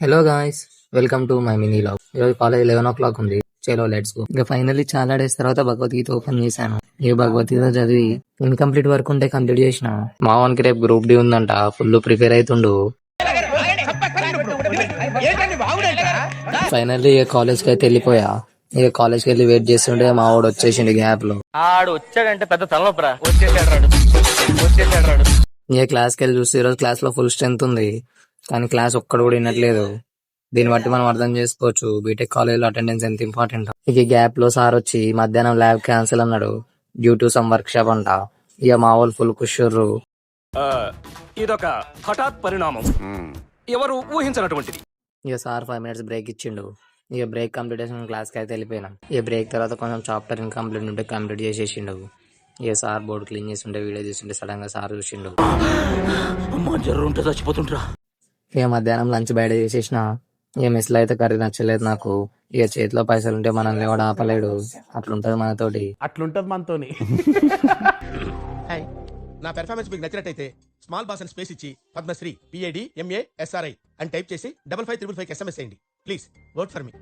Hello guys, welcome to my mini log. ఈరోజు college 11 o'clock ఉంది. చలో లెట్స్ గో. ఇక ఫైనల్లీ చాలా డేస్ తర్వాత భగవద్గీత ఓపెన్ చేశాను. ఈ భగవద్గీత చదివి ఇన్కంప్లీట్ వర్క్ ఉంటే కంప్లీట్ చేసిన. మా వానికి రేపు గ్రూప్ డి ఉందంట, ఫుల్ ప్రిపేర్ అవుతుండు. ఫైనల్లీ ఇక కాలేజ్ కి అయితే వెళ్ళిపోయా. ఇక కాలేజ్ కి వెళ్ళి వెయిట్ చేస్తుంటే మా వాడు వచ్చేసిండు గ్యాప్ లో. ఆడు వచ్చాడంటే పెద్ద తలనొప్పరా. వచ్చేసాడు. ఇక క్లాస్ కి వెళ్ళి చూస్తే ఈరోజు క్లాస్ లో ఫుల్ స్ట్రెంత్ ఉంది, కానీ క్లాస్ ఒక్కడు కూడా వినట్లేదు. దీన్ని బట్టి మనం అర్థం చేసుకోవచ్చు బీటెక్ కాలేజ్ లో అటెండెన్స్ ఎంత ఇంపార్టెంట్. ఇక గ్యాప్ లో సార్ వచ్చి మధ్యాహ్నం ల్యాబ్ క్యాన్సిల్ అన్నాడు due to some work shop అంట. ఇక మా వాళ్ళు ఫుల్ కుషుర్రు. ఇదొక హఠాత్ పరిణామం, ఎవరు ఊహించినటువంటిది. ఇక సార్ 5 minutes బ్రేక్ ఇచ్చిండు. ఇక బ్రేక్ కంప్లీట్ చేసిన క్లాస్ కి అయితే వెళ్ళిపోయినాం. ఇక బ్రేక్ తర్వాత కొంచెం చాప్టర్ ఇన్కంప్లీట్ ఉంటే కంప్లీట్ చేసేసిండు. ఇక సార్ బోర్డు క్లీన్ చేస్తుంటే వీడియో చూస్తుంటే సడన్ గా సార్ చూసిండు. జర్రుంటే చచ్చిపోతుంటరా. ఇక మధ్యాహ్నం లంచ్ బయట చేసేసిన. ఇక మెస్ లో అయితే కర్రీ నచ్చలేదు నాకు. ఇక చేతిలో పైసలు ఉంటే మనల్ని ఎవడు ఆపలేడు, అట్లుంటది మనతోటి. అట్లుంటది మనతోని. హాయ్, నా పెర్ఫార్మెన్స్ మీకు నచ్చినట్టయితే స్మాల్ బాస్ అని స్పేస్ ఇచ్చి పద్మశ్రీ PAD MA SRI అని టైప్ చేసి 5555 SMS చేయండి ప్లీజ్. Work for me.